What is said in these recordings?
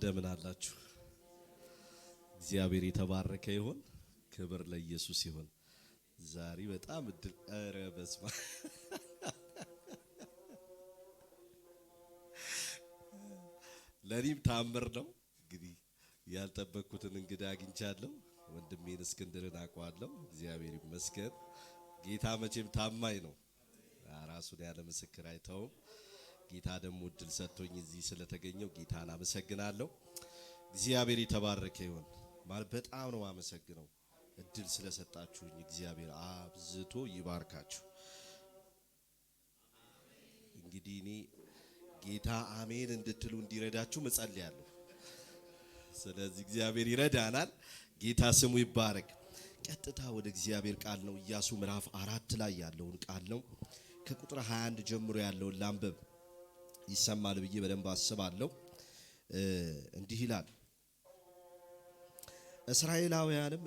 እንደምን አላችሁ? እግዚአብሔር የተባረከ ይሁን። ክብር ለኢየሱስ ይሁን። ዛሬ በጣም ኧረ በስመ አብ ለኔም ታምር ነው። እንግዲህ ያልጠበቅኩትን እንግዳ አግኝቻለሁ። ወንድሜን እስክንድርን አውቀዋለሁ። እግዚአብሔር ይመስገን። ጌታ መቼም ታማኝ ነው። ራሱን ያለ ምስክር አይተውም። ጌታ ደግሞ እድል ሰጥቶኝ እዚህ ስለተገኘው ጌታን አመሰግናለሁ። እግዚአብሔር የተባረከ ይሁን። ማለት በጣም ነው አመሰግነው እድል ስለሰጣችሁኝ። እግዚአብሔር አብዝቶ ይባርካችሁ። እንግዲህ እኔ ጌታ አሜን እንድትሉ እንዲረዳችሁ መጸልያለሁ። ስለዚህ እግዚአብሔር ይረዳናል። ጌታ ስሙ ይባረክ። ቀጥታ ወደ እግዚአብሔር ቃል ነው። ኢያሱ ምዕራፍ 4 ላይ ያለውን ቃል ነው። ከቁጥር 21 ጀምሮ ያለውን ላንብብ። ይሰማል ብዬ በደንብ አስባለሁ። እንዲህ ይላል። እስራኤላውያንንም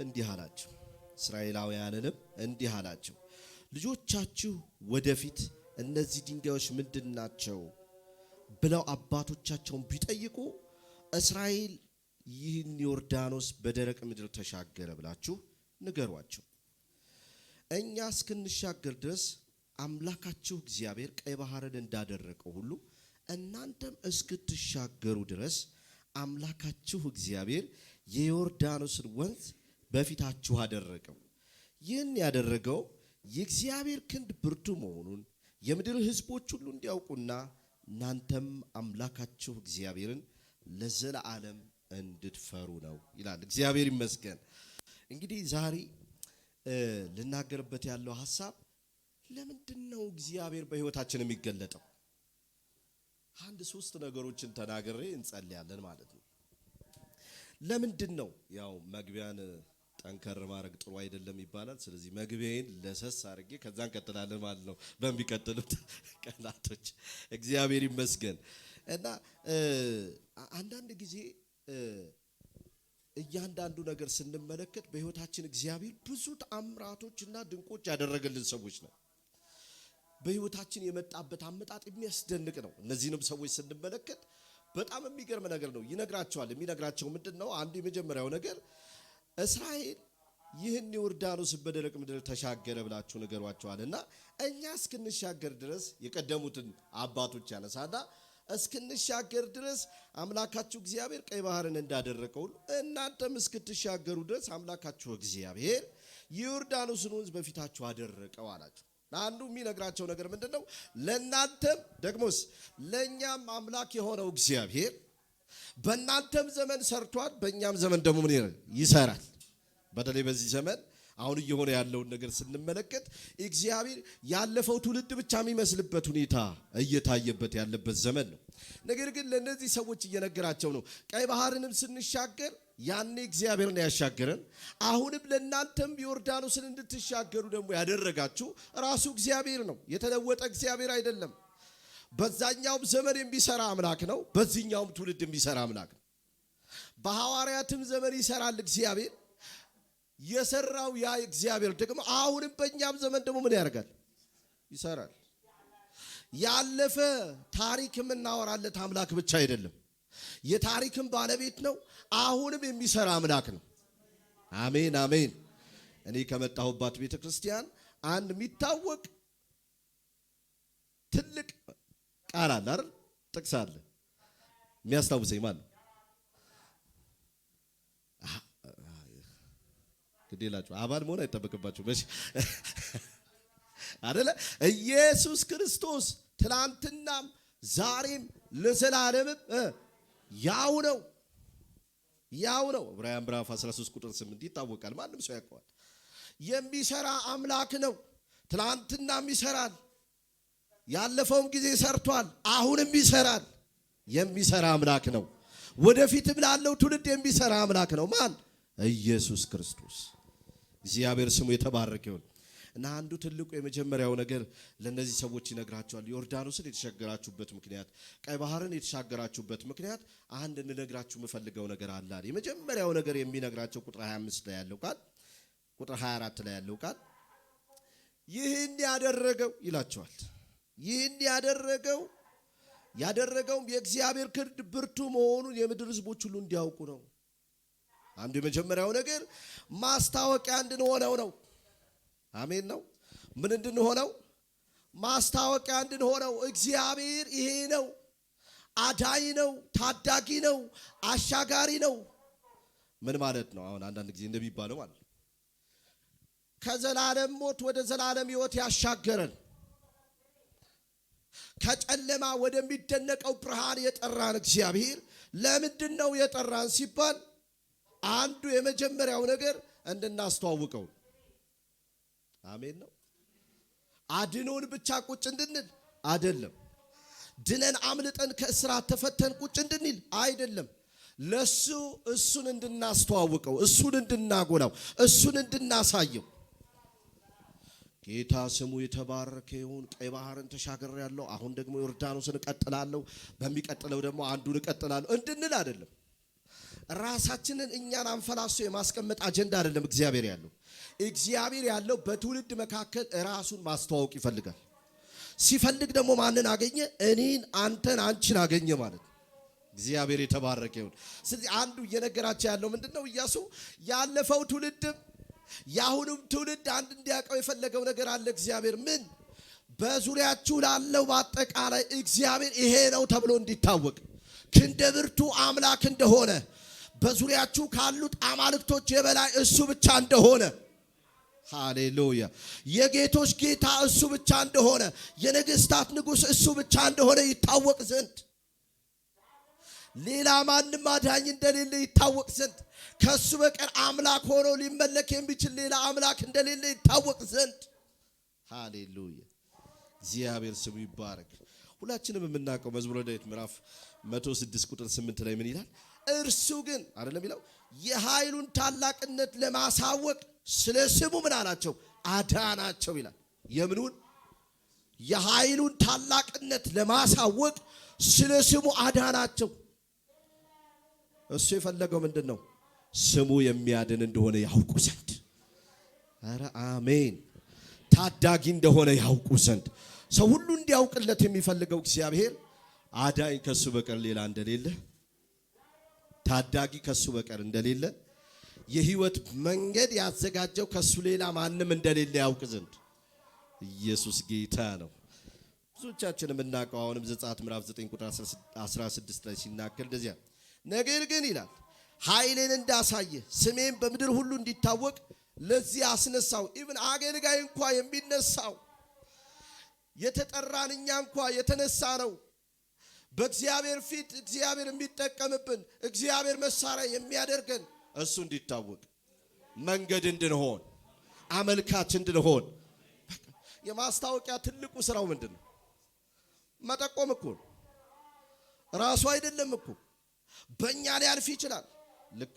እንዲህ አላቸው፣ ልጆቻችሁ ወደፊት እነዚህ ድንጋዮች ምንድናቸው ብለው አባቶቻቸውን ቢጠይቁ እስራኤል ይህን ዮርዳኖስ በደረቅ ምድር ተሻገረ ብላችሁ ንገሯቸው። እኛ እስክንሻገር ድረስ አምላካችሁ እግዚአብሔር ቀይ ባህርን እንዳደረቀው ሁሉ እናንተም እስክትሻገሩ ድረስ አምላካችሁ እግዚአብሔር የዮርዳኖስን ወንዝ በፊታችሁ አደረቀው። ይህን ያደረገው የእግዚአብሔር ክንድ ብርቱ መሆኑን የምድር ሕዝቦች ሁሉ እንዲያውቁና እናንተም አምላካችሁ እግዚአብሔርን ለዘላለም እንድትፈሩ ነው ይላል። እግዚአብሔር ይመስገን። እንግዲህ ዛሬ ልናገርበት ያለው ሐሳብ ለምንድነው እግዚአብሔር በህይወታችን የሚገለጠው? አንድ 3 ነገሮችን ተናግሬ እንጸልያለን ማለት ነው። ለምንድነው? ያው መግቢያን ጠንከር ማድረግ ጥሩ አይደለም ይባላል። ስለዚህ መግቢያዬን ለሰስ አድርጌ ከዛ እንቀጥላለን ማለት ነው በሚቀጥሉት ቀናቶች። እግዚአብሔር ይመስገን። እና አንዳንድ ጊዜ እያንዳንዱ ነገር ስንመለከት በህይወታችን እግዚአብሔር ብዙ ተአምራቶችና ድንቆች ያደረገልን ሰዎች ነው። በህይወታችን የመጣበት አመጣጥ የሚያስደንቅ ነው። እነዚህንም ሰዎች ስንመለከት በጣም የሚገርም ነገር ነው። ይነግራቸዋል። የሚነግራቸው ምንድነው? አንዱ የመጀመሪያው ነገር እስራኤል ይህን ዮርዳኖስ በደረቅ ምድር ተሻገረ ብላችሁ ንገሯቸዋልና እኛ እስክንሻገር ድረስ የቀደሙትን አባቶች ያነሳና እስክንሻገር ድረስ አምላካችሁ እግዚአብሔር ቀይ ባህርን እንዳደረቀው ሁሉ እናንተም እስክትሻገሩ ድረስ አምላካችሁ እግዚአብሔር የዮርዳኖስን ወንዝ በፊታችሁ አደረቀው አላቸው። አንዱ የሚነግራቸው ነገር ምንድነው? ለናንተም ደግሞስ ለኛም አምላክ የሆነው እግዚአብሔር በእናንተም ዘመን ሰርቷል፣ በእኛም ዘመን ደግሞ ምን ይሰራል። በተለይ በዚህ ዘመን አሁን እየሆነ ያለውን ነገር ስንመለከት እግዚአብሔር ያለፈው ትውልድ ብቻ የሚመስልበት ሁኔታ እየታየበት ያለበት ዘመን ነው። ነገር ግን ለነዚህ ሰዎች እየነገራቸው ነው፣ ቀይ ባህርንም ስንሻገር ያኔ እግዚአብሔር ነው ያሻገረን። አሁንም ለናንተም ዮርዳኖስን እንድትሻገሩ ደግሞ ያደረጋችሁ ራሱ እግዚአብሔር ነው። የተለወጠ እግዚአብሔር አይደለም። በዛኛውም ዘመን የሚሰራ አምላክ ነው፣ በዚህኛውም ትውልድ የሚሰራ አምላክ ነው። በሐዋርያትም ዘመን ይሰራል እግዚአብሔር። የሰራው ያ እግዚአብሔር ደግሞ አሁንም በእኛም ዘመን ደግሞ ምን ያደርጋል? ይሰራል። ያለፈ ታሪክ የምናወራለት አምላክ ብቻ አይደለም፣ የታሪክም ባለቤት ነው። አሁንም የሚሰራ አምላክ ነው። አሜን አሜን። እኔ ከመጣሁባት ቤተክርስቲያን አንድ የሚታወቅ ትልቅ ቃል አለ አይደል? ጥቅስ አለ። የሚያስታውሰኝ ማን ነው? ግዴላችሁ አባል መሆን አይጠበቅባችሁ መቼ አይደለ? ኢየሱስ ክርስቶስ ትናንትናም ዛሬም ለዘላለምም ያው ነው። ዕብራውያን ምዕራፍ 13 ቁጥር 8 ይታወቃል። ማንም ሰው ያውቀዋል። የሚሰራ አምላክ ነው። ትናንትናም ይሰራል፣ ያለፈውም ጊዜ ሰርቷል፣ አሁንም ይሰራል። የሚሰራ አምላክ ነው። ወደፊትም ላለው ትውልድ የሚሰራ አምላክ ነው። ማን? ኢየሱስ ክርስቶስ። እግዚአብሔር ስሙ የተባረከ ይሁን። እና አንዱ ትልቁ የመጀመሪያው ነገር ለነዚህ ሰዎች ይነግራቸዋል። ዮርዳኖስን የተሻገራችሁበት ምክንያት፣ ቀይ ባህርን የተሻገራችሁበት ምክንያት አንድ እንነግራችሁ የምፈልገው ነገር አለ። የመጀመሪያው ነገር የሚነግራቸው ቁጥር 25 ላይ ያለው ቃል፣ ቁጥር 24 ላይ ያለው ቃል ይህን ያደረገው ይላቸዋል። ይህን ያደረገው ያደረገውም የእግዚአብሔር ክንድ ብርቱ መሆኑን የምድር ሕዝቦች ሁሉ እንዲያውቁ ነው። አንዱ የመጀመሪያው ነገር ማስታወቂያ እንድንሆነው ነው። አሜን ነው። ምን እንድንሆነው? ማስታወቂያ እንድንሆነው። እግዚአብሔር ይሄ ነው፣ አዳኝ ነው፣ ታዳጊ ነው፣ አሻጋሪ ነው። ምን ማለት ነው? አሁን አንዳንድ ጊዜ እንደሚባለው ማለት ነው ከዘላለም ሞት ወደ ዘላለም ሕይወት ያሻገረን፣ ከጨለማ ወደሚደነቀው ብርሃን የጠራን እግዚአብሔር ለምንድን ነው የጠራን ሲባል አንዱ የመጀመሪያው ነገር እንድናስተዋውቀው። አሜን ነው። አድኖን ብቻ ቁጭ እንድንል አይደለም። ድነን አምልጠን ከእስራት ተፈተን ቁጭ እንድንል አይደለም። ለሱ እሱን እንድናስተዋውቀው፣ እሱን እንድናጎላው፣ እሱን እንድናሳየው። ጌታ ስሙ የተባረከ ይሁን። ቀይ ባህርን ተሻግሬያለሁ፣ አሁን ደግሞ ዮርዳኖስን እቀጥላለሁ፣ በሚቀጥለው ደግሞ አንዱን እቀጥላለሁ እንድንል አይደለም። ራሳችንን እኛን አንፈላሶ የማስቀመጥ አጀንዳ አይደለም እግዚአብሔር ያለው። እግዚአብሔር ያለው በትውልድ መካከል ራሱን ማስተዋወቅ ይፈልጋል። ሲፈልግ ደግሞ ማንን አገኘ? እኔን፣ አንተን፣ አንቺን አገኘ ማለት ነው። እግዚአብሔር የተባረከ ይሁን። ስለዚህ አንዱ እየነገራቸው ያለው ምንድነው? ኢያሱ ያለፈው ትውልድም ያሁኑም ትውልድ አንድ እንዲያውቀው የፈለገው ነገር አለ። እግዚአብሔር ምን በዙሪያችሁ ላለው በአጠቃላይ እግዚአብሔር ይሄ ነው ተብሎ እንዲታወቅ፣ ክንደ ብርቱ አምላክ እንደሆነ፣ በዙሪያችሁ ካሉት አማልክቶች የበላይ እሱ ብቻ እንደሆነ፣ ሃሌሉያ፣ የጌቶች ጌታ እሱ ብቻ እንደሆነ፣ የነገስታት ንጉስ እሱ ብቻ እንደሆነ ይታወቅ ዘንድ፣ ሌላ ማንም አዳኝ እንደሌለ ይታወቅ ዘንድ፣ ከሱ በቀር አምላክ ሆኖ ሊመለክ የሚችል ሌላ አምላክ እንደሌለ ይታወቅ ዘንድ። ሃሌሉያ፣ እግዚአብሔር ስሙ ይባረክ። ሁላችንም የምናውቀው መዝሙረ ዳዊት ምዕራፍ 106 ቁጥር 8 ላይ ምን ይላል? እርሱ ግን አይደለም ይላል የኃይሉን ታላቅነት ለማሳወቅ ስለ ስሙ ምን አላቸው? አዳናቸው ይላል። የምኑን? የኃይሉን ታላቅነት ለማሳወቅ ስለ ስሙ አዳናቸው። እሱ የፈለገው ምንድን ነው? ስሙ የሚያድን እንደሆነ ያውቁ ዘንድ። ኧረ አሜን። ታዳጊ እንደሆነ ያውቁ ዘንድ ሰው ሁሉ እንዲያውቅለት የሚፈልገው እግዚአብሔር አዳኝ ከሱ በቀር ሌላ እንደሌለ፣ ታዳጊ ከሱ በቀር እንደሌለ፣ የህይወት መንገድ ያዘጋጀው ከሱ ሌላ ማንም እንደሌለ ያውቅ ዘንድ። ኢየሱስ ጌታ ነው። ብዙዎቻችን የምናውቀው አሁንም ዘጸአት ምዕራፍ 9 ቁጥር 16 ላይ ሲናገር እንደዚያ ነገር ግን ይላል ኃይሌን እንዳሳየ ስሜን በምድር ሁሉ እንዲታወቅ ለዚህ አስነሳው። ኢቭን አገልጋይ እንኳ የሚነሳው የተጠራን እኛ እንኳ የተነሳ ነው በእግዚአብሔር ፊት እግዚአብሔር የሚጠቀምብን እግዚአብሔር መሳሪያ የሚያደርገን እሱ እንዲታወቅ፣ መንገድ እንድንሆን፣ አመልካች እንድንሆን። የማስታወቂያ ትልቁ ስራው ምንድነው? መጠቆም እኮ ራሱ አይደለም እኮ በእኛ ሊያልፍ ይችላል። ልክ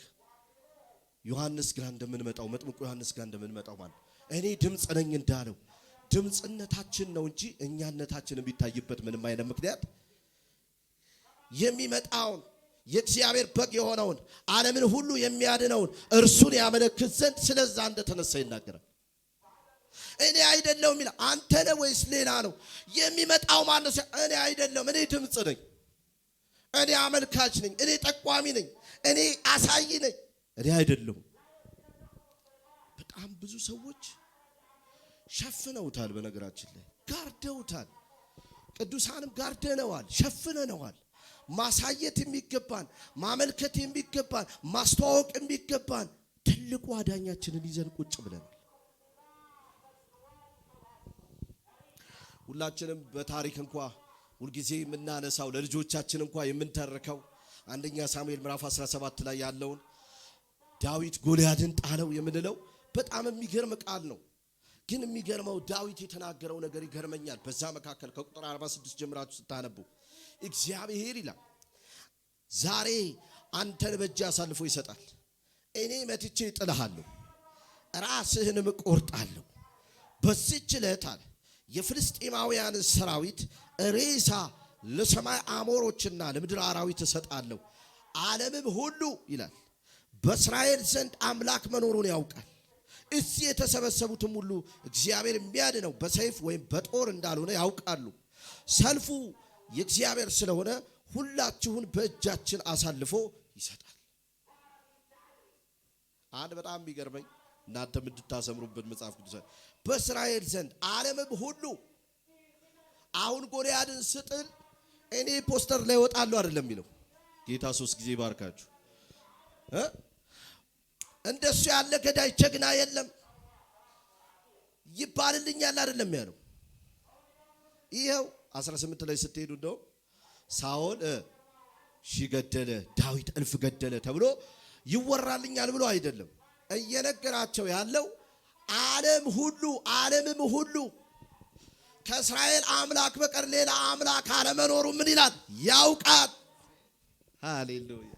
ዮሐንስ ጋር እንደምንመጣው መጥምቁ ዮሐንስ ጋር እንደምንመጣው ማለት እኔ ድምፅ ነኝ እንዳለው ድምፅነታችን ነው እንጂ እኛነታችን የሚታይበት ምንም አይነት ምክንያት የሚመጣውን የእግዚአብሔር በግ የሆነውን ዓለምን ሁሉ የሚያድነውን እርሱን ያመለክት ዘንድ ስለዛ እንደተነሳ ይናገራል። እኔ አይደለሁም ይላል። አንተ ነህ ወይስ ሌላ ነው? የሚመጣው ማን ነው? እኔ አይደለሁም፣ እኔ ድምፅ ነኝ፣ እኔ አመልካች ነኝ፣ እኔ ጠቋሚ ነኝ፣ እኔ አሳይ ነኝ፣ እኔ አይደለሁም። በጣም ብዙ ሰዎች ሸፍነውታል። በነገራችን ላይ ጋርደውታል። ቅዱሳንም ጋርደነዋል፣ ሸፍነነዋል። ማሳየት የሚገባን ማመልከት የሚገባን ማስተዋወቅ የሚገባን ትልቁ አዳኛችንን ይዘን ቁጭ ብለናል። ሁላችንም በታሪክ እንኳ ሁልጊዜ የምናነሳው ለልጆቻችን እንኳ የምንተርከው አንደኛ ሳሙኤል ምዕራፍ 17 ላይ ያለውን ዳዊት ጎልያድን ጣለው የምንለው በጣም የሚገርም ቃል ነው። ግን የሚገርመው ዳዊት የተናገረው ነገር ይገርመኛል። በዛ መካከል ከቁጥር 46 ጀምራችሁ ስታነቡ እግዚአብሔር ይላል ዛሬ አንተን በእጅ አሳልፎ ይሰጣል፣ እኔ መትቼ እጥልሃለሁ፣ ራስህንም እቆርጣለሁ። በዚህች ዕለት አለ የፍልስጤማውያን ሰራዊት ሬሳ ለሰማይ አሞሮችና ለምድር አራዊት እሰጣለሁ። ዓለምም ሁሉ ይላል በእስራኤል ዘንድ አምላክ መኖሩን ያውቃል። እዚህ የተሰበሰቡትም ሁሉ እግዚአብሔር የሚያድነው በሰይፍ ወይም በጦር እንዳልሆነ ያውቃሉ። ሰልፉ የእግዚአብሔር ስለሆነ ሁላችሁን በእጃችን አሳልፎ ይሰጣል። አንድ በጣም የሚገርመኝ እናንተም እንድታሰምሩበት መጽሐፍ ቅዱስ በእስራኤል ዘንድ ዓለምም ሁሉ አሁን ጎልያድን ስጥል እኔ ፖስተር ላይ ወጣለሁ አይደለም የሚለው ጌታ 3 ጊዜ ባርካችሁ እንደሱ ያለ ገዳይ ጀግና የለም ይባልልኛል አይደለም ያለው። ይሄው 18 ላይ ስትሄዱ እንደው ሳኦል ሺህ ገደለ ዳዊት እልፍ ገደለ ተብሎ ይወራልኛል ብሎ አይደለም እየነገራቸው ያለው ዓለምም ሁሉ ከእስራኤል አምላክ በቀር ሌላ አምላክ አለመኖሩ ምን ይላል ያውቃል። ሃሌሉያ።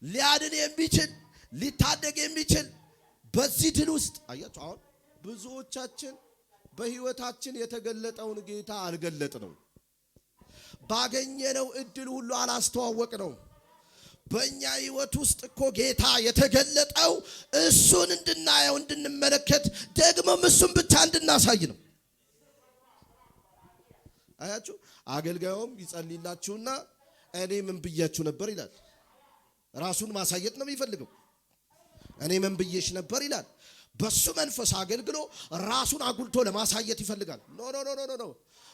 ሊያድን የሚችል ሊታደግ የሚችል በዚህ ድል ውስጥ አያችሁ። አሁን ብዙዎቻችን በህይወታችን የተገለጠውን ጌታ አልገለጥነው፣ ባገኘነው እድል ሁሉ አላስተዋወቅነው። በእኛ ህይወት ውስጥ እኮ ጌታ የተገለጠው እሱን እንድናየው እንድንመለከት ደግሞም እሱን ብቻ እንድናሳይ ነው። አያችሁ። አገልጋዩም ይጸልይላችሁና እኔ ምን ብያችሁ ነበር ይላል። ራሱን ማሳየት ነው የሚፈልገው። እኔ ምን ብዬሽ ነበር ይላል። በሱ መንፈስ አገልግሎ ራሱን አጉልቶ ለማሳየት ይፈልጋል። ኖ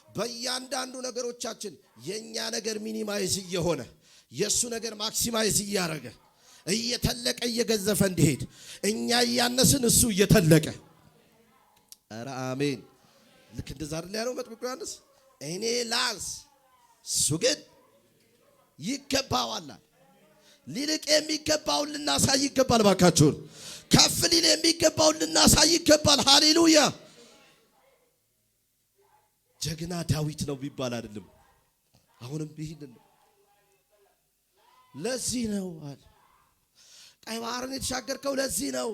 በእያንዳንዱ ነገሮቻችን የኛ ነገር ሚኒማይዝ እየሆነ የሱ ነገር ማክሲማይዝ እያደረገ እየተለቀ እየገዘፈ እንዲሄድ እኛ እያነስን እሱ እየተለቀ ኧረ አሜን። ልክ እንደዛ አይደል ያለው መጥምቁ ዮሐንስ እኔ ላንስ እሱ ግን ይገባዋል። ሊልቅ የሚገባውን ልናሳይ ይገባል። ባካችሁን ከፍ ሊል የሚገባውን ልናሳይ ይገባል። ሃሌሉያ። ጀግና ዳዊት ነው ቢባል አይደለም። አሁንም ይሄን ለዚህ ነው ቀይ ባህርን የተሻገርከው ለዚህ ነው።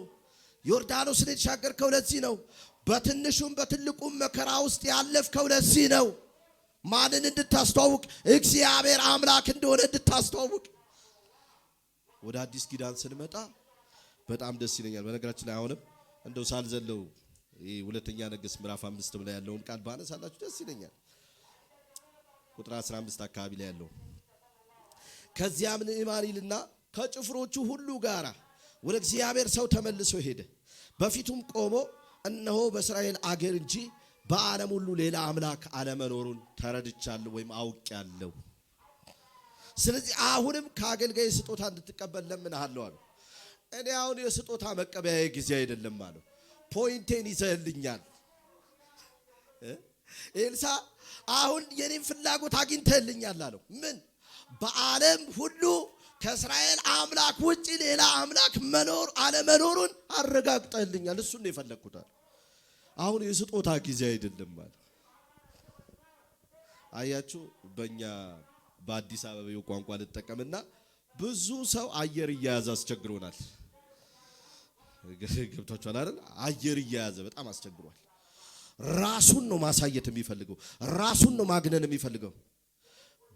ዮርዳኖስን የተሻገርከው ለዚህ ነው። በትንሹም በትልቁም መከራ ውስጥ ያለፍከው ለዚህ ነው። ማንን እንድታስተዋውቅ? እግዚአብሔር አምላክ እንደሆነ እንድታስተዋውቅ። ወደ አዲስ ኪዳን ስንመጣ በጣም ደስ ይለኛል። በነገራችን ላይ አሁንም እንደው ሳልዘለው ሁለተኛ ነገሥት ምዕራፍ 5 ላይ ያለውን ቃል ባነሳላችሁ ደስ ይለኛል። ቁጥር 15 አካባቢ ላይ ያለው ከዚያም ንዕማን ይልና ከጭፍሮቹ ሁሉ ጋራ ወደ እግዚአብሔር ሰው ተመልሶ ሄደ። በፊቱም ቆሞ እነሆ በእስራኤል አገር እንጂ በዓለም ሁሉ ሌላ አምላክ አለመኖሩን ተረድቻለሁ ወይም አውቄያለሁ። ስለዚህ አሁንም ከአገልጋይ ስጦታ እንድትቀበል ለምንሃለሁ አለው። እኔ አሁን የስጦታ መቀበያዬ ጊዜ አይደለም አለው። ፖይንቴን ይዘህልኛል ኤልሳ፣ አሁን የኔን ፍላጎት አግኝተህልኛል አለው። ምን? በዓለም ሁሉ ከእስራኤል አምላክ ውጪ ሌላ አምላክ መኖር አለመኖሩን አረጋግጠህልኛል። እሱን ነው የፈለግኩት። አሁን የስጦታ ጊዜ አይደለም ማለት አያችሁ። በእኛ በአዲስ አበባው ቋንቋ ልጠቀምና ብዙ ሰው አየር እያያዘ አስቸግሮናል። ገብታችኋል አይደል? አየር እያያዘ በጣም አስቸግሯል። ራሱን ነው ማሳየት የሚፈልገው፣ ራሱን ነው ማግነን የሚፈልገው።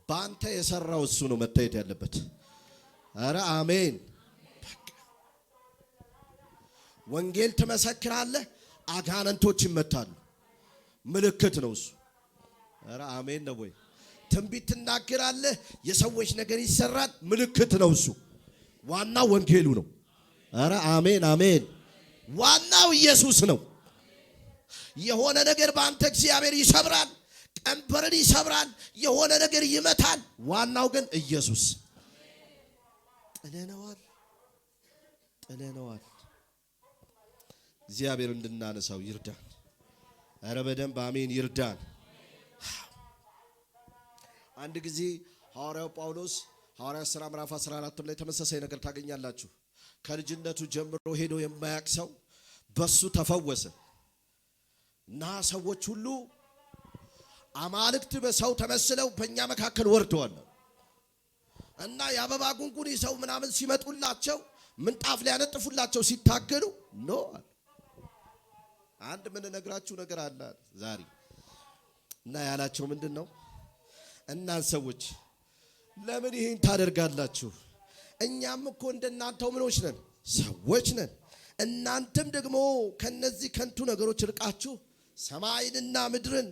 ባንተ የሰራው እሱ ነው መታየት ያለበት። አረ አሜን። ወንጌል ትመሰክራለህ፣ አጋንንቶች ይመታሉ። ምልክት ነው እሱ። አረ አሜን ነው ወይ? ትንቢት ትናገራለህ፣ የሰዎች ነገር ይሰራል። ምልክት ነው እሱ። ዋናው ወንጌሉ ነው። አረ አሜን አሜን። ዋናው ኢየሱስ ነው። የሆነ ነገር በአንተ እግዚአብሔር ይሰብራል፣ ቀንበርን ይሰብራል፣ የሆነ ነገር ይመታል። ዋናው ግን ኢየሱስ። ጥለነዋል። እግዚአብሔር እንድናነሳው ይርዳን። አረ በደንብ አሜን ይርዳን። አንድ ጊዜ ሐዋርያው ጳውሎስ ሐዋርያት ሥራ ምዕራፍ 14 ላይ ተመሳሳይ ነገር ታገኛላችሁ። ከልጅነቱ ጀምሮ ሄዶ የማያውቅ ሰው በሱ ተፈወሰ እና ሰዎች ሁሉ አማልክት በሰው ተመስለው በእኛ መካከል ወርደዋል እና የአበባ ጉንጉን ይዘው ምናምን ሲመጡላቸው ምንጣፍ ሊያነጥፉላቸው ሲታገሉ ኖ አንድ ምን ነግራችሁ ነገር አለ ዛሬ እና ያላቸው ምንድን ነው? እናንተ ሰዎች ለምን ይሄን ታደርጋላችሁ? እኛም እኮ እንደናንተው ምኖች ነን፣ ሰዎች ነን። እናንተም ደግሞ ከነዚህ ከንቱ ነገሮች ርቃችሁ ሰማይንና ምድርን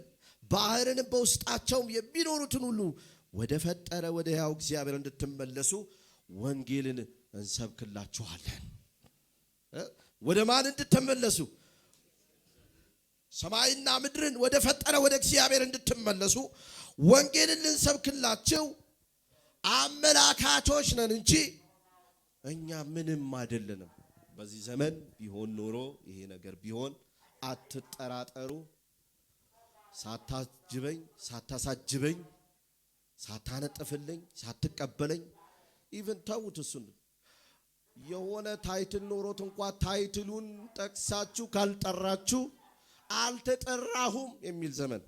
ባህርን በውስጣቸው የሚኖሩትን ሁሉ ወደ ፈጠረ ወደ ሕያው እግዚአብሔር እንድትመለሱ ወንጌልን እንሰብክላችኋለን። ወደ ማን እንድትመለሱ? ሰማይና ምድርን ወደ ፈጠረ ወደ እግዚአብሔር እንድትመለሱ ወንጌልን ልንሰብክላችሁ አመላካቾች ነን እንጂ እኛ ምንም አይደለንም። በዚህ ዘመን ቢሆን ኖሮ ይሄ ነገር ቢሆን አትጠራጠሩ። ሳታጅበኝ፣ ሳታሳጅበኝ፣ ሳታነጥፍልኝ፣ ሳትቀበለኝ ኢቭን ተውት እሱን የሆነ ታይትል ኖሮት እንኳን ታይትሉን ጠቅሳችሁ ካልጠራችሁ አልተጠራሁም የሚል ዘመን።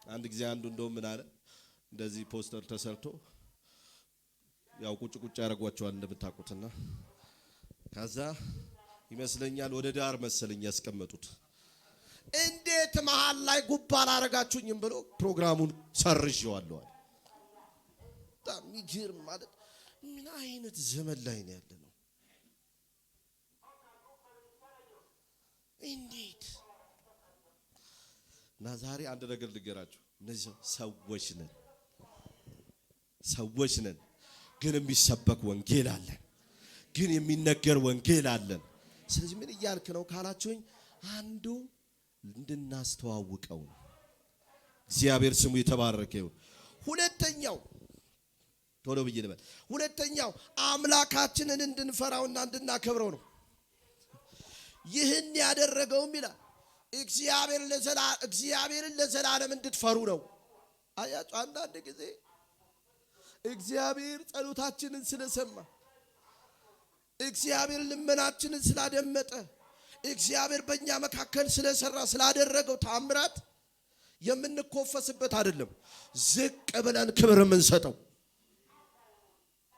አንድ ጊዜ አንዱ እንደውም ምን አለ፣ እንደዚህ ፖስተር ተሰርቶ ያው ቁጭ ቁጭ ያደርጓቸዋል እንደምታውቁትና ከዛ ይመስለኛል ወደ ዳር መሰለኝ ያስቀመጡት። እንዴት መሃል ላይ ጉባ አላረጋችሁኝም ብሎ ፕሮግራሙን ሰርዤዋለሁ። በጣም ይገርም ማለት ምን አይነት ዘመን ላይ ነው ያለነው? እንዴት እና ዛሬ አንድ ነገር ልገራችሁ። እነዚህ ሰዎች ነን፣ ግን የሚሰበክ ወንጌል አለን፣ ግን የሚነገር ወንጌል አለን። ስለዚህ ምን እያልክ ነው ካላችሁኝ አንዱ እንድናስተዋውቀው ነው። እግዚአብሔር ስሙ የተባረከ ይሁን። ሁለተኛው ቶሎ ብዬ ልበል። ሁለተኛው አምላካችንን እንድንፈራውና እንድናከብረው ነው። ይህን ያደረገውም ይላል እግዚአብሔርን ለዘላለም እንድትፈሩ ነው። አያችሁ አንዳንድ ጊዜ እግዚአብሔር ጸሎታችንን ስለሰማ፣ እግዚአብሔር ልመናችንን ስላደመጠ፣ እግዚአብሔር በእኛ መካከል ስለሰራ ስላደረገው ታምራት የምንኮፈስበት አይደለም። ዝቅ ብለን ክብር የምንሰጠው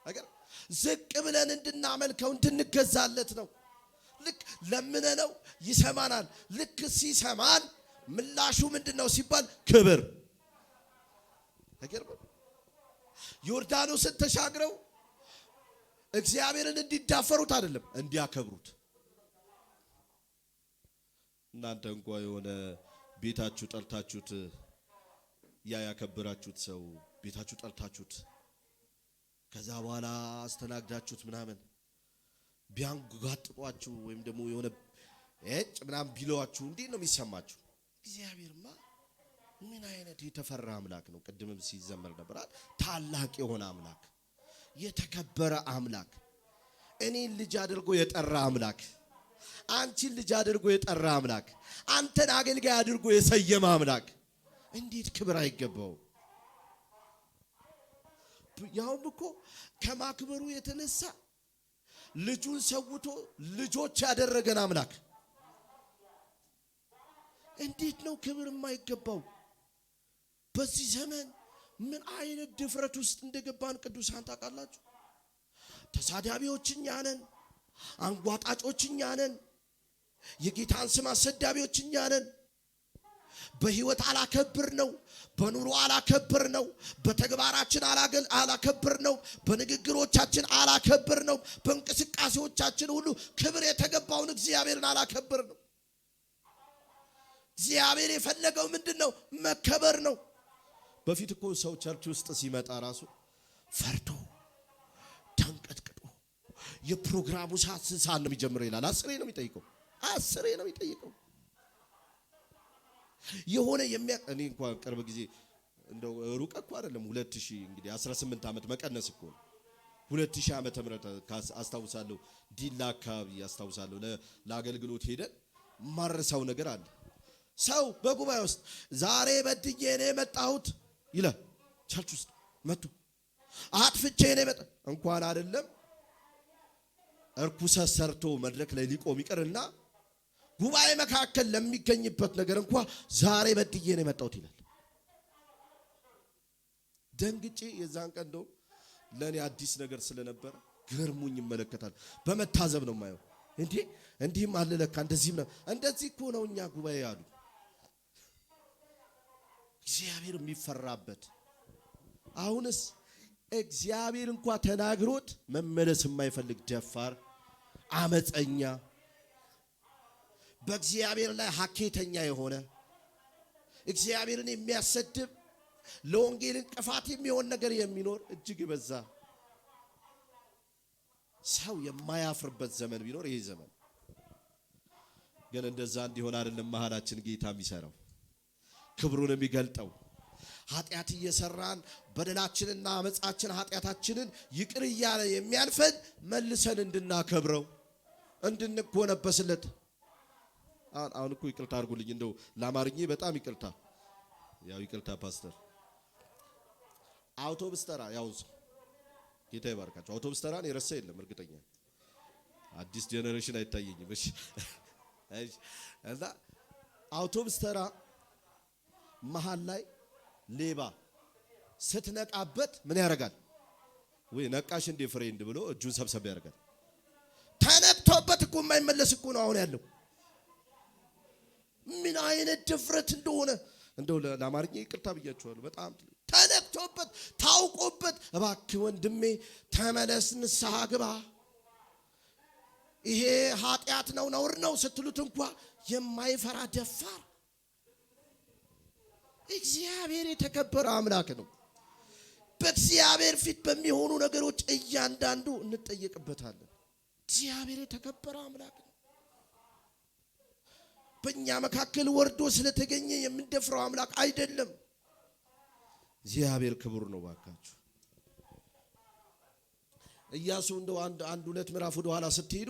አገር ዝቅ ብለን እንድናመልከው እንድንገዛለት ነው። ልክ ለምነነው ይሰማናል። ልክ ሲሰማን ምላሹ ምንድነው ሲባል ክብር። አገር ዮርዳኖስን ተሻግረው እግዚአብሔርን እንዲዳፈሩት አይደለም እንዲያከብሩት። እናንተ እንኳን የሆነ ቤታችሁ ጠርታችሁት ያከብራችሁት ሰው ቤታችሁ ጠርታችሁት ከዛ በኋላ አስተናግዳችሁት ምናምን ቢያንጓጥጧችሁ ወይም ደግሞ የሆነ ምናምን ቢለዋችሁ እንዴት ነው የሚሰማችሁ? እግዚአብሔርማ ምን አይነት የተፈራ አምላክ ነው። ቅድምም ሲዘመር ነበራል። ታላቅ የሆነ አምላክ፣ የተከበረ አምላክ፣ እኔን ልጅ አድርጎ የጠራ አምላክ፣ አንቺን ልጅ አድርጎ የጠራ አምላክ፣ አንተን አገልጋይ አድርጎ የሰየመ አምላክ እንዴት ክብር አይገባው? ያውም እኮ ከማክበሩ የተነሳ ልጁን ሰውቶ ልጆች ያደረገን አምላክ እንዴት ነው ክብር የማይገባው? በዚህ ዘመን ምን አይነት ድፍረት ውስጥ እንደገባን ቅዱሳን ታውቃላችሁ? ተሳዳቢዎች እኛ ነን፣ አንጓጣጮች እኛ ነን፣ የጌታን ስም አሰዳቢዎች እኛ ነን። በህይወት አላከብር ነው፣ በኑሮ አላከብር ነው፣ በተግባራችን አላከብር ነው፣ በንግግሮቻችን አላከብር ነው፣ በእንቅስቃሴዎቻችን ሁሉ ክብር የተገባውን እግዚአብሔርን አላከብር ነው። እግዚአብሔር የፈለገው ምንድነው? መከበር ነው። በፊት እኮ ሰው ቸርች ውስጥ ሲመጣ ራሱ ፈርቶ ተንቀጥቅጦ የፕሮግራሙ ሰዓት ነው የሚጀምረው ይላል። 10 ነው የሚጠይቀው፣ 10 ነው የሚጠይቀው። የሆነ እኔ እንኳን ቅርብ ጊዜ እንደው ሩቅ እኮ አይደለም 2000 እንግዲህ 18 ዓመት መቀነስ እኮ 2000 ዓመተ ምህረት አስታውሳለሁ። ዲላ አካባቢ አስታውሳለሁ ለአገልግሎት ሄደን ማረሳው ነገር አለ። ሰው በጉባኤ ውስጥ ዛሬ በድዬ ነው የመጣሁት ይላል። ቸርች ውስጥ መጥቶ አጥፍቼ ነው የመጣ እንኳን አይደለም እርኩሰት ሰርቶ መድረክ ላይ ሊቆም ይቀርና ጉባኤ መካከል ለሚገኝበት ነገር እንኳን ዛሬ በድዬ ነው የመጣሁት ይላል። ደንግጬ የዛን ቀን እንደው ለኔ አዲስ ነገር ስለነበረ ገርሙኝ ይመለከታል። በመታዘብ ነው የማየው። እንዲህም አለ ለካ እንደዚህም ነው። እንደዚህ እኮ ነው እኛ ጉባኤ ያሉ እግዚአብሔር የሚፈራበት። አሁንስ እግዚአብሔር እንኳን ተናግሮት መመለስ የማይፈልግ ደፋር፣ አመፀኛ፣ በእግዚአብሔር ላይ ሐኬተኛ የሆነ እግዚአብሔርን የሚያሰድብ ለወንጌል እንቅፋት የሚሆን ነገር የሚኖር እጅግ ይበዛ ሰው የማያፍርበት ዘመን ቢኖር ይሄ ዘመን። ግን እንደዛ እንዲሆን አይደለም መሃላችን ጌታ የሚሰራው ክብሩን የሚገልጠው። ኃጢአት እየሰራን በደላችንና አመጻችን ኃጢአታችንን ይቅር እያለ የሚያልፈን መልሰን እንድናከብረው እንድንጎነበስለት። አሁን እኮ ይቅርታ አድርጉልኝ እንደው ለአማርኜ በጣም ይቅርታ፣ ያው ይቅርታ ፓስተር። አውቶቡስ ተራ ያው ጌታ ይባርካቸው። አውቶቡስ ተራን የረሳ የለም እርግጠኛ። አዲስ ጄነሬሽን አይታየኝም። እሺ እና አውቶቡስ ተራ መሃል ላይ ሌባ ስትነቃበት ምን ያደርጋል? ወይ ነቃሽ እንደ ፍሬንድ ብሎ እጁን ሰብሰብ ያደርጋል። ተነቅቶበት እኮ የማይመለስ እኮ ነው አሁን ያለው። ምን አይነት ድፍረት እንደሆነ እንደው ለአማርኛ ይቅርታ ብያችኋለሁ። በጣም ተነቅቶበት ታውቆበት፣ እባክህ ወንድሜ ተመለስ፣ ንስሐ ግባ፣ ይሄ ኃጢአት ነው ነውር ነው ስትሉት እንኳን የማይፈራ ደፋር። እግዚአብሔር የተከበረ አምላክ ነው። በእግዚአብሔር ፊት በሚሆኑ ነገሮች እያንዳንዱ እንጠየቅበታለን። እግዚአብሔር የተከበረ አምላክ ነው። በእኛ መካከል ወርዶ ስለተገኘ የምንደፍረው አምላክ አይደለም። እግዚአብሔር ክቡር ነው። ባካችሁ ኢያሱ እንደው አንድ ሁለት ምዕራፍ ወደ ኋላ ስትሄዱ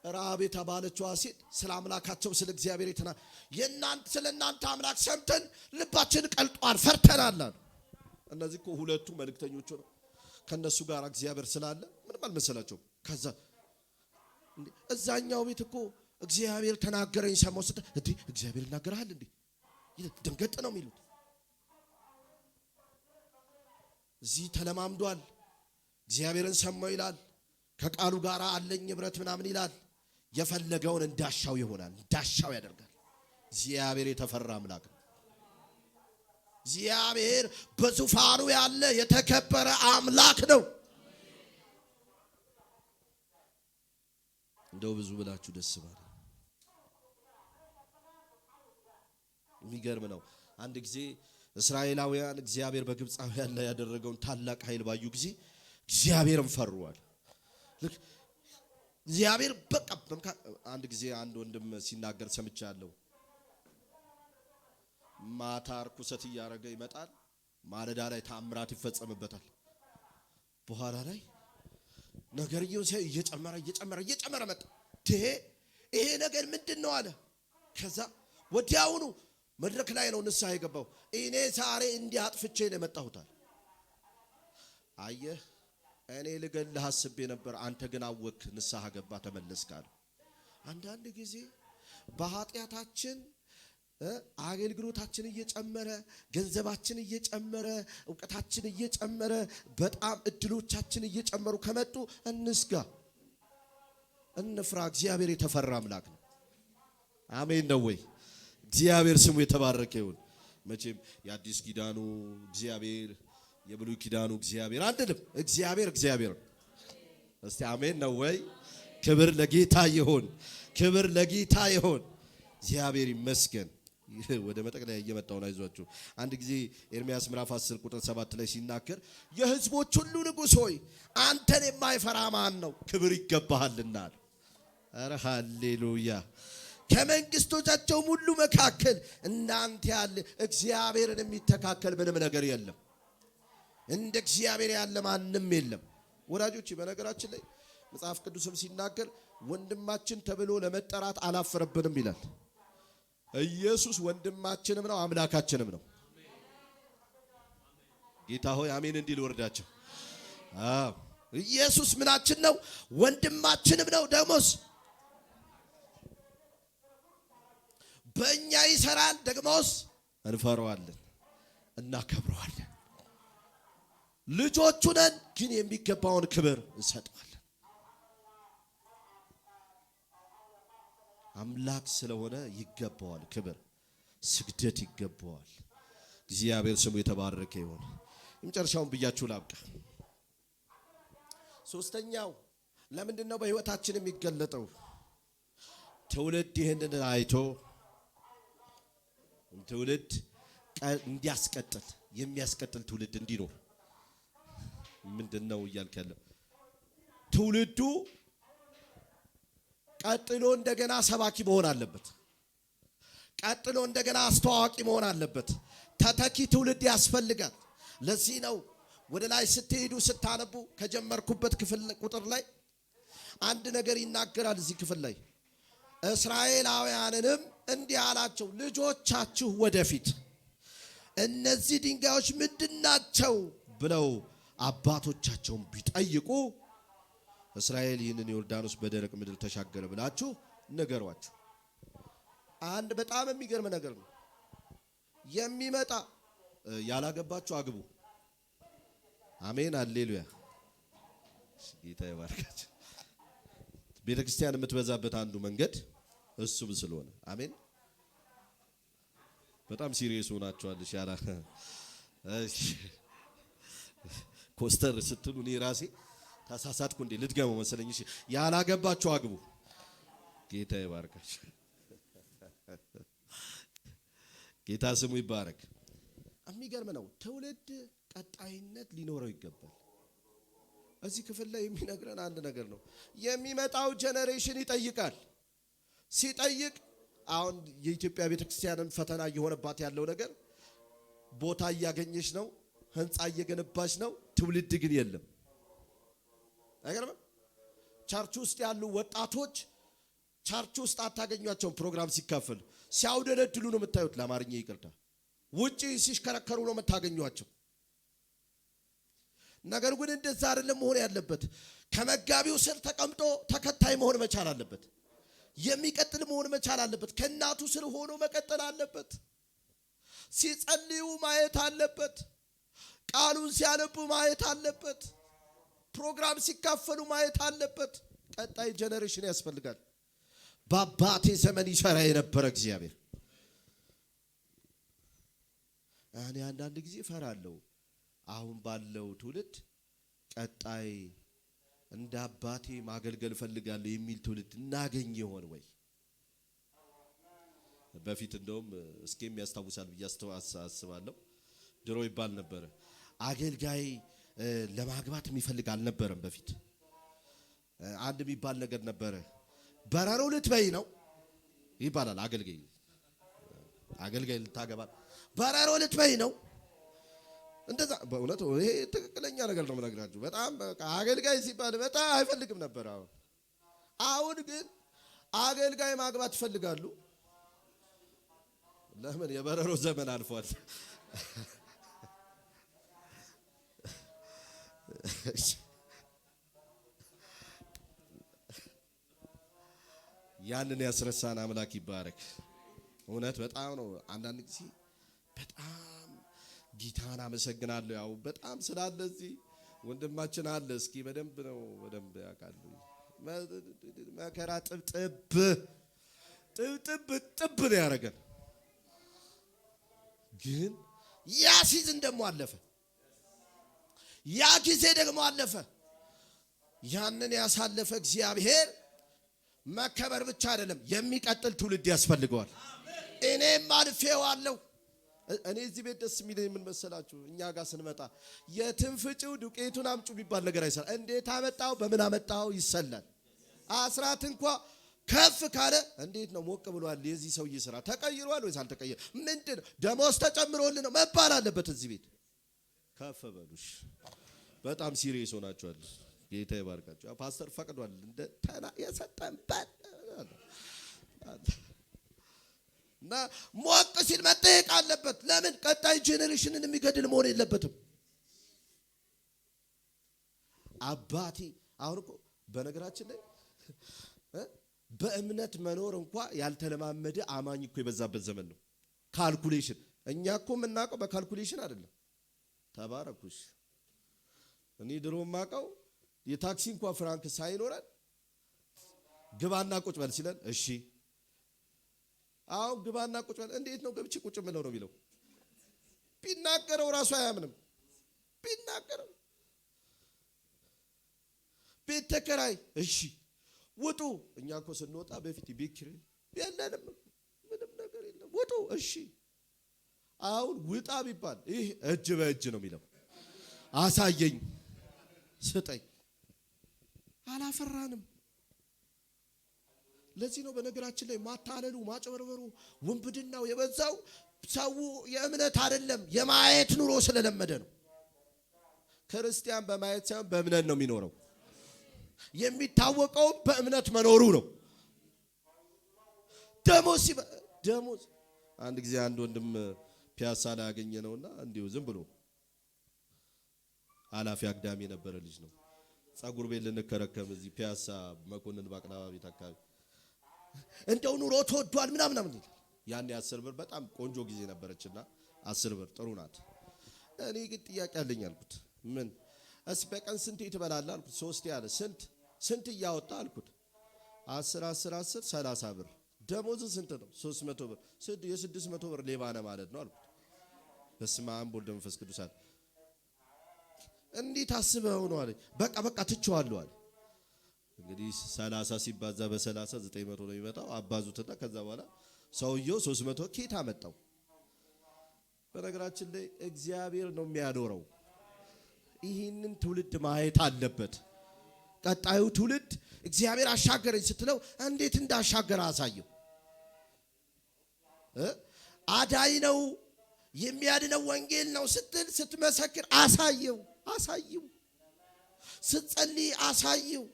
ራብ የተባለችው ሴት ስለ አምላካቸው ስለ እግዚአብሔር ስለ እናንተ አምላክ ሰምተን ልባችን ቀልጧል ፈርተናል አሉ። እነዚህ እኮ ሁለቱ መልእክተኞቹ ነው። ከነሱ ጋር እግዚአብሔር ስላለ ምንም አልመሰላቸውም። ከዛ እዛኛው ቤት እኮ እግዚአብሔር ተናገረኝ ሰማው ስትል እንዴ እግዚአብሔር ይናገራል እንዴ ደንገጥ ነው የሚሉት። እዚህ ተለማምዷል። እግዚአብሔርን ሰማው ይላል፣ ከቃሉ ጋር አለኝ ህብረት ምናምን ይላል። የፈለገውን እንዳሻው ይሆናል፣ እንዳሻው ያደርጋል። እግዚአብሔር የተፈራ አምላክ ነው። እግዚአብሔር በዙፋኑ ያለ የተከበረ አምላክ ነው። እንደው ብዙ ብላችሁ ደስ ባለ። የሚገርም ነው። አንድ ጊዜ እስራኤላውያን እግዚአብሔር በግብፃውያን ላይ ያደረገውን ታላቅ ኃይል ባዩ ጊዜ እግዚአብሔርን ፈሩዋል። እግዚአብሔር በቃ አንድ ጊዜ አንድ ወንድም ሲናገር ሰምቻለሁ። ማታ ርኩሰት እያደረገ ይመጣል፣ ማለዳ ላይ ተአምራት ይፈጸምበታል። በኋላ ላይ ነገርየው እየጨመረ መጣ። ይሄ ነገር ምንድነው አለ። ከዛ ወዲያውኑ መድረክ ላይ ነው ንስሐ የገባው። እኔ ዛሬ እንዲያጥፍቼ ነው የመጣሁታል። አየህ እኔ ልገልህ አስቤ ነበር፣ አንተ ግን አወክ፣ ንስሐ ገባ፣ ተመለስካል። አንዳንድ ጊዜ በኃጢአታችን አገልግሎታችን እየጨመረ ገንዘባችን እየጨመረ ዕውቀታችን እየጨመረ በጣም እድሎቻችን እየጨመሩ ከመጡ እንስጋ፣ እንፍራ። እግዚአብሔር የተፈራ አምላክ ነው። አሜን ነው ወይ? እግዚአብሔር ስሙ የተባረከ ይሁን። መቼም የአዲስ ኪዳኑ እግዚአብሔር የብሉይ ኪዳኑ እግዚአብሔር አንድም እግዚአብሔር እስቲ አሜን ነው ወይ? ክብር ለጌታ ይሁን፣ ክብር ለጌታ ይሁን። እግዚአብሔር ይመስገን። ወደ መጠቅለያ እየመጣው ነው። አይዟችሁ። አንድ ጊዜ ኤርምያስ ምዕራፍ 10 ቁጥር 7 ላይ ሲናገር የሕዝቦች ሁሉ ንጉሥ ሆይ አንተን የማይፈራ ማን ነው? ክብር ይገባሃልና። ኧረ ሃሌሉያ። ከመንግስቶቻቸውም ሁሉ መካከል እናንተ ያለ እግዚአብሔርን የሚተካከል ምንም ነገር የለም። እንደ እግዚአብሔር ያለ ማንም የለም። ወዳጆች በነገራችን ላይ መጽሐፍ ቅዱስም ሲናገር ወንድማችን ተብሎ ለመጠራት አላፈረብንም ይላል። ኢየሱስ ወንድማችንም ነው አምላካችንም ነው። ጌታ ሆይ አሜን እንዲል ወርዳቸው። ኢየሱስ ምናችን ነው? ወንድማችንም ነው። ደግሞስ በእኛ ይሰራል፣ ደግሞስ እንፈራዋለን፣ እናከብረዋለን። ልጆቹ ነን፣ ግን የሚገባውን ክብር እንሰጠዋለን። አምላክ ስለሆነ ይገባዋል፣ ክብር ስግደት ይገባዋል። እግዚአብሔር ስሙ የተባረከ ይሁን። የመጨረሻውን ብያችሁ ላብቃ። ሶስተኛው ለምንድን ነው በህይወታችን የሚገለጠው? ትውልድ ይህንን አይቶ ትውልድ እንዲያስቀጥል የሚያስቀጥል ትውልድ እንዲኖር ምንድነው እያልክ ያለው? ትውልዱ ቀጥሎ እንደገና ሰባኪ መሆን አለበት። ቀጥሎ እንደገና አስተዋዋቂ መሆን አለበት። ተተኪ ትውልድ ያስፈልጋል። ለዚህ ነው ወደ ላይ ስትሄዱ ስታነቡ ከጀመርኩበት ክፍል ቁጥር ላይ አንድ ነገር ይናገራል። እዚህ ክፍል ላይ እስራኤላውያንንም እንዲህ አላቸው፣ ልጆቻችሁ ወደፊት እነዚህ ድንጋዮች ምንድናቸው ብለው አባቶቻቸውን ቢጠይቁ እስራኤል ይህንን ዮርዳኖስ በደረቅ ምድር ተሻገረ ብላችሁ ንገሯቸው። አንድ በጣም የሚገርም ነገር ነው። የሚመጣ ያላገባችሁ አግቡ። አሜን ሃሌሉያ። ጌታ ይባርካችሁ። ቤተክርስቲያን የምትበዛበት አንዱ መንገድ እሱም ስለሆነ አሜን። በጣም ሲሪየስ ሆናችኋል። ሻራ እሺ ኮስተር ስትሉ እኔ ራሴ ታሳሳትኩ እንዴ ልትገመው መሰለኝ። እሺ ያላገባችሁ አግቡ። ጌታ ይባርካችሁ። ጌታ ስሙ ይባረክ። የሚገርም ነው። ትውልድ ቀጣይነት ሊኖረው ይገባል። እዚህ ክፍል ላይ የሚነግረን አንድ ነገር ነው። የሚመጣው ጄኔሬሽን ይጠይቃል። ሲጠይቅ አሁን የኢትዮጵያ ቤተክርስቲያንን ፈተና እየሆነባት ያለው ነገር ቦታ እያገኘች ነው፣ ህንጻ እየገነባች ነው፣ ትውልድ ግን የለም። አይገርምም? ቸርች ውስጥ ያሉ ወጣቶች ቸርች ውስጥ አታገኟቸውም። ፕሮግራም ሲካፈሉ ሲያውደለድሉ ነው የምታዩት። ለአማርኛ ይቅርታ፣ ውጪ ሲሽከረከሩ ነው የምታገኟቸው። ነገር ግን እንደዛ አይደለም መሆን ያለበት። ከመጋቢው ስር ተቀምጦ ተከታይ መሆን መቻል አለበት። የሚቀጥል መሆን መቻል አለበት። ከእናቱ ስር ሆኖ መቀጠል አለበት። ሲጸልዩ ማየት አለበት። ቃሉን ሲያነቡ ማየት አለበት። ፕሮግራም ሲካፈሉ ማየት አለበት። ቀጣይ ጄኔሬሽን ያስፈልጋል። በአባቴ ዘመን ይሰራ የነበረ እግዚአብሔር እኔ አንዳንድ ጊዜ ፈራለሁ። አሁን ባለው ትውልድ ቀጣይ እንደ አባቴ ማገልገል ፈልጋለሁ የሚል ትውልድ እናገኝ ይሆን ወይ? በፊት እንደውም እስኪም ያስታውሳል ብዬ አስባለሁ። ድሮ ይባል ነበር አገልጋይ ለማግባት የሚፈልግ አልነበረም። በፊት አንድ የሚባል ነገር ነበረ። በረሮ ልትበይ ነው ይባላል። አገልጋይ ልታገባ በረሮ ልትበይ ነው። እንደዛ በእውነት ይሄ ትክክለኛ ነገር ነው የምነግራችሁ። በጣም በቃ አገልጋይ ሲባል በጣም አይፈልግም ነበር። አሁን ግን አገልጋይ ማግባት ይፈልጋሉ። ለምን? የበረሮ ዘመን አልፏል። ያንን ያስረሳን አምላክ ይባረክ። እውነት በጣም ነው። አንዳንድ ጊዜ በጣም ጌታን አመሰግናለሁ። ያው በጣም ስላለ እዚህ ወንድማችን አለ። እስኪ በደንብ ያውቃሉ። መከራ ጥብ ነው ያደረገን። ግን ያ ሲዝን ደግሞ አለፈ። ያ ጊዜ ደግሞ አለፈ። ያንን ያሳለፈ እግዚአብሔር መከበር ብቻ አይደለም፣ የሚቀጥል ትውልድ ያስፈልገዋል። እኔም አልፌዋለሁ። እኔ እዚህ ቤት ደስ የሚለኝ ምን መሰላችሁ? እኛ ጋር ስንመጣ የትንፍጭው ዱቄቱን አምጩ የሚባል ነገር አይሰራ። እንዴት አመጣው በምን አመጣው ይሰላል። አስራት እንኳን ከፍ ካለ እንዴት ነው ሞቅ ብሏል። የዚህ ሰውዬ ስራ ተቀይሯል ወይስ አልተቀየረ? ምንድነው ደሞዝ ተጨምሮልን ነው መባል አለበት። እዚህ ቤት ከፍ በሉሽ። በጣም ሲሪየስ ሆናችኋል። ጌታ ይባርካችሁ። ፓስተር ፈቅዷል እንደ ተና የሰጠንበት እና ሞቅ ሲል መጠየቅ አለበት። ለምን? ቀጣይ ጄኔሬሽንን የሚገድል መሆን የለበትም። አባቴ አሁን እኮ በነገራችን ላይ በእምነት መኖር እንኳን ያልተለማመደ አማኝ እኮ የበዛበት ዘመን ነው። ካልኩሌሽን እኛ እኮ የምናውቀው በካልኩሌሽን አይደለም። ተባረኩሽ። እኔ ድሮ የማውቀው የታክሲ እንኳን ፍራንክ ሳይኖረን ግባና ቁጭ በል ሲለን እሺ አሁን ግባና ቁጭ በል እንዴት ነው ገብቼ ቁጭ ምለው ነው የሚለው። ቢናገረው ራሱ አያምንም። ቢናገረው ቤት ተከራይ እሺ ውጡ። እኛ እኮ ስንወጣ በፊት ቤት ኪራይ የለንም፣ ምንም ነገር የለም። ውጡ እሺ አሁን ውጣ ቢባል ይህ እጅ በእጅ ነው የሚለው። አሳየኝ፣ ስጠኝ። አላፈራንም። ለዚህ ነው በነገራችን ላይ ማታለሉ፣ ማጭበርበሩ፣ ውንብድናው የበዛው ሰው የእምነት አይደለም የማየት ኑሮ ስለለመደ ነው። ክርስቲያን በማየት ሳይሆን በእምነት ነው የሚኖረው። የሚታወቀው በእምነት መኖሩ ነው። ደሞዝ አንድ ጊዜ አንድ ወንድም ፒያሳ ላይ ያገኘነውና እንዲሁ ዝም ብሎ አላፊ አግዳሚ የነበረ ልጅ ነው። ጸጉር ቤት ልንከረከም እዚህ ፒያሳ መኮንን ባቅላባ ቤት አካባቢ እንደው ኑሮ ተወዷል ምናምን ያን 10 ብር በጣም ቆንጆ ጊዜ ነበረችና 10 ብር ጥሩ ናት። እኔ ግን ጥያቄ አለኝ አልኩት። ምን በቀን ስንት ትበላለህ አልኩት። 3 ያለ ስንት እያወጣ አልኩት። 10 30 ብር። ደሞዝ ስንት ነው? 300 ብር። የ600 ብር ሌባ ነህ ማለት ነው አልኩት። በስመ አብ ወወልድ ወመንፈስ ቅዱስ አለ። እንዴት አስበው ነው አለኝ። በቃ ትቼዋለሁ አለ። እንግዲህ 30 ሲባዛ በ30 900 ነው የሚመጣው። አባዙትና ከዛ በኋላ ሰውየው 300 ኬት አመጣው። በነገራችን ላይ እግዚአብሔር ነው የሚያኖረው። ይህንን ትውልድ ማየት አለበት። ቀጣዩ ትውልድ እግዚአብሔር አሻገረኝ ስትለው እንዴት እንዳሻገረ አሳየው። አዳኝ ነው የሚያድነው ወንጌል ነው ስትል ስትመሰክር አሳየው። ስትጸልይ አሳየው።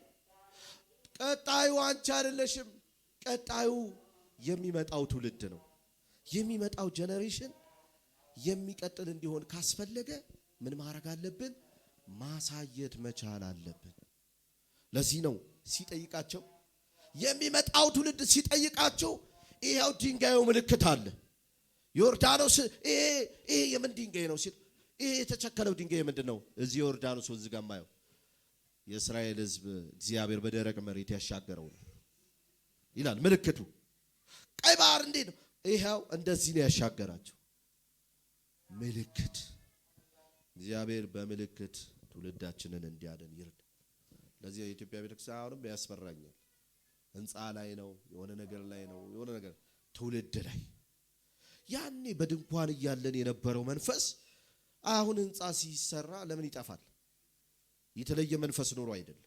ቀጣዩ አንቺ አይደለሽም። ቀጣዩ የሚመጣው ትውልድ ነው። የሚመጣው ጄኔሬሽን የሚቀጥል እንዲሆን ካስፈለገ ምን ማድረግ አለብን? ማሳየት መቻል አለብን። ለዚህ ነው ሲጠይቃቸው የሚመጣው ትውልድ ሲጠይቃቸው ይሄው ድንጋዩ ምልክት አለ ዮርዳኖስ ይሄ የምን ድንጋይ ነው ሲል ይሄ የተቸከለው ድንጋይ ምንድነው? እዚህ ዮርዳኖስ ወንዝ ጋር ማየው የእስራኤል ሕዝብ እግዚአብሔር በደረቅ መሬት ያሻገረው ነው ይላል ምልክቱ። ቀይ ባህር እንዴት ነው? ይሄው እንደዚህ ነው ያሻገራቸው። ምልክት እግዚአብሔር በምልክት ትውልዳችንን እንዲያድን ይርዳ። ለዚህ የኢትዮጵያ ቤተክርስቲያን አሁንም ያስፈራኛል። ህንጻ ላይ ነው፣ የሆነ ነገር ላይ ነው፣ የሆነ ነገር ትውልድ ላይ ያኔ በድንኳን እያለን የነበረው መንፈስ አሁን ህንጻ ሲሰራ ለምን ይጠፋል? የተለየ መንፈስ ኖሮ አይደለም፣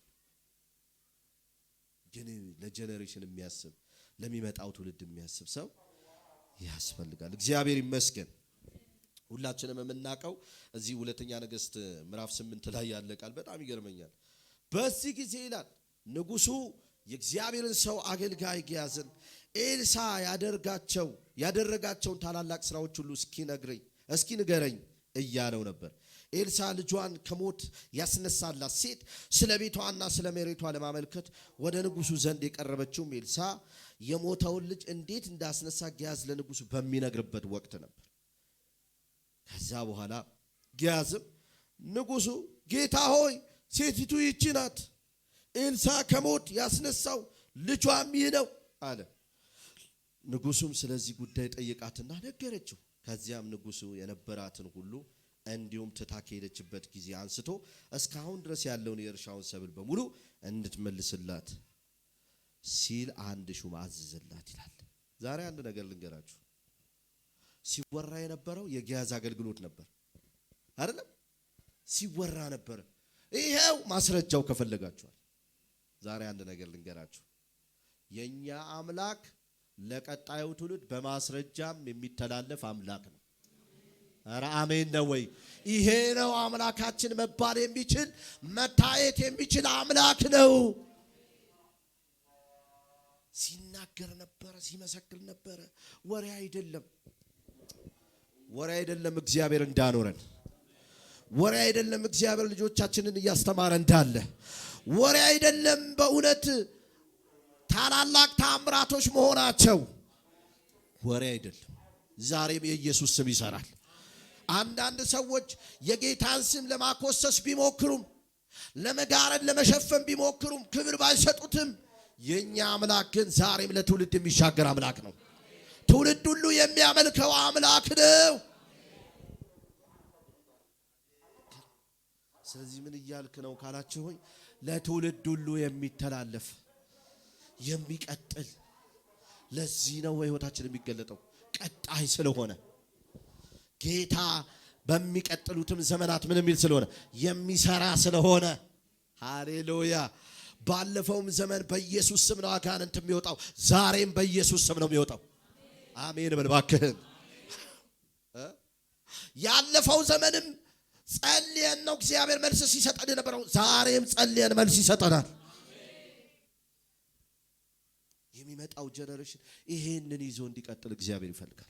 ግን ለጄኔሬሽን የሚያስብ ለሚመጣው ትውልድ የሚያስብ ሰው ያስፈልጋል። እግዚአብሔር ይመስገን። ሁላችንም የምናውቀው እዚህ ሁለተኛ ነገሥት ምዕራፍ 8 ላይ ያለ ቃል በጣም ይገርመኛል። በዚህ ጊዜ ይላል ንጉሱ የእግዚአብሔርን ሰው አገልጋይ ጊያዝን ኤልሳ ያደረጋቸውን ታላላቅ ስራዎች ሁሉ እስኪ ንገረኝ እያለው ነበር። ኤልሳ ልጇን ከሞት ያስነሳላት ሴት ስለ ቤቷና ስለ መሬቷ ለማመልከት ወደ ንጉሱ ዘንድ የቀረበችው ኤልሳ የሞተውን ልጅ እንዴት እንዳስነሳ ጊያዝ ለንጉሱ በሚነግርበት ወቅት ነበር። ከዛ በኋላ ጊያዝም ንጉሱ ጌታ ሆይ ሴቲቱ ይህች ናት፣ ኤልሳ ከሞት ያስነሳው ልጇም ይህ ነው አለ። ንጉሱም ስለዚህ ጉዳይ ጠየቃትና ነገረችው። ከዚያም ንጉሱ የነበራትን ሁሉ እንዲሁም ትታ ከሄደችበት ጊዜ አንስቶ እስካሁን ድረስ ያለውን የእርሻውን ሰብል በሙሉ እንድትመልስላት ሲል አንድ ሹም አዘዘላት ይላል። ዛሬ አንድ ነገር ልንገራችሁ። ሲወራ የነበረው የጊያዝ አገልግሎት ነበር አይደለም? ሲወራ ነበር። ይሄው ማስረጃው ከፈለጋችኋል። ዛሬ አንድ ነገር ልንገራችሁ። የኛ አምላክ ለቀጣዩ ትውልድ በማስረጃም የሚተላለፍ አምላክ ነው። ኧረ አሜን ነው ወይ? ይሄ ነው አምላካችን መባል የሚችል መታየት የሚችል አምላክ ነው። ሲናገር ነበረ፣ ሲመሰክር ነበረ። ወሬ አይደለም እግዚአብሔር እንዳኖረን፣ ወሬ አይደለም እግዚአብሔር ልጆቻችንን እያስተማረ እንዳለ፣ ወሬ አይደለም በእውነት ታላላቅ ታምራቶች መሆናቸው፣ ወሬ አይደለም። ዛሬም የኢየሱስ ስም ይሰራል። አንዳንድ ሰዎች የጌታን ስም ለማኮሰስ ቢሞክሩም ለመጋረድ ለመሸፈን ቢሞክሩም ክብር ባይሰጡትም የኛ አምላክ ግን ዛሬም ለትውልድ የሚሻገር አምላክ ነው። ትውልድ ሁሉ የሚያመልከው አምላክ ነው። ስለዚህ ምን እያልክ ነው ካላችሁኝ፣ ለትውልድ ሁሉ የሚተላለፍ የሚቀጥል። ለዚህ ነው ህይወታችን የሚገለጠው ቀጣይ ስለሆነ። ጌታ በሚቀጥሉትም ዘመናት ምን የሚል ስለሆነ የሚሰራ ስለሆነ ሃሌሉያ። ባለፈውም ዘመን በኢየሱስ ስም ነው አጋንንት የሚወጣው፣ ዛሬም በኢየሱስ ስም ነው የሚወጣው። አሜን በል እባክህን። ያለፈው ዘመንም ጸልየን ነው እግዚአብሔር መልስ ሲሰጠን የነበረው፣ ዛሬም ጸልየን መልስ ይሰጠናል። የሚመጣው ጀነሬሽን ይሄንን ይዞ እንዲቀጥል እግዚአብሔር ይፈልጋል።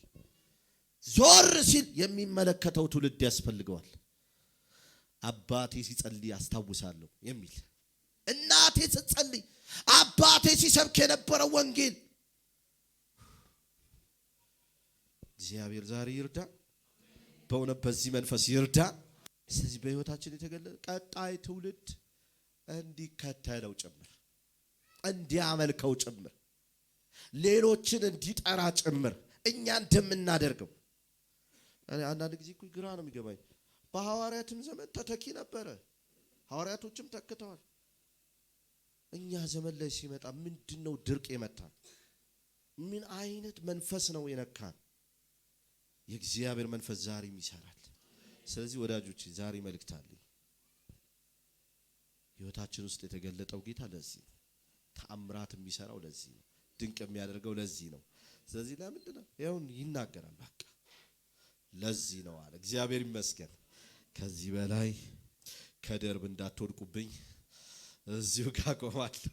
ዞር ሲል የሚመለከተው ትውልድ ያስፈልገዋል። አባቴ ሲጸልይ አስታውሳለሁ የሚል፣ እናቴ ስትጸልይ፣ አባቴ ሲሰብክ የነበረው ወንጌል እግዚአብሔር ዛሬ ይርዳ። በእውነት በዚህ መንፈስ ይርዳ። ስለዚህ በሕይወታችን የተገለጠ ቀጣይ ትውልድ እንዲከተለው ጭምር፣ እንዲያመልከው ጭምር፣ ሌሎችን እንዲጠራ ጭምር እኛ እንደምናደርገው። አንዳንድ ጊዜ እኮ ግራ ነው የሚገባኝ። በሐዋርያትም ዘመን ተተኪ ነበረ፣ ሐዋርያቶችም ተክተዋል። እኛ ዘመን ላይ ሲመጣ ምንድነው ድርቅ የመታን? ምን አይነት መንፈስ ነው የነካን? የእግዚአብሔር መንፈስ ዛሬም ይሰራል። ስለዚህ ወዳጆች ዛሬ መልእክት አለኝ። ሕይወታችን ውስጥ የተገለጠው ጌታ ለዚህ ነው። ተአምራት የሚሰራው ለዚህ ነው። ድንቅ የሚያደርገው ለዚህ ነው። ስለዚህ ለምንድን ነው ይሁን ይናገራል። በቃ ለዚህ ነው አለ። እግዚአብሔር ይመስገን። ከዚህ በላይ ከደርብ እንዳትወድቁብኝ እዚሁ ጋር ቆማለሁ።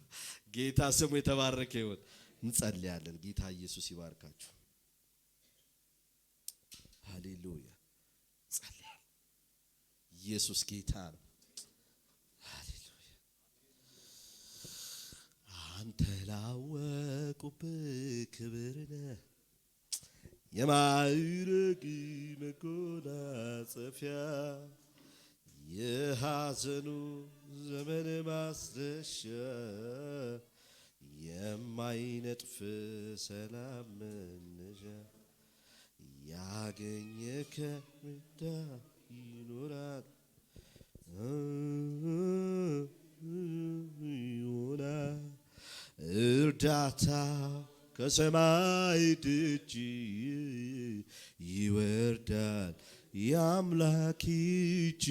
ጌታ ስሙ የተባረከ ይሁን። እንጸልያለን። ጌታ ኢየሱስ ይባርካችሁ። ሃሌሉያ። ጸልያለሁ። ኢየሱስ ጌታ ነው። ሃሌሉያ። አንተ ላወቁብህ ክብርነህ የማዕረግ መጎናጸፊያ የሐዘኑ ዘመን ማስረሻ የማይነጥፍ ሰላም መነሻ ያገኘ ከምዳ ይኖራል ይሆናል እርዳታ ከሰማይ ደጅ ይወርዳል የአምላክ እጅ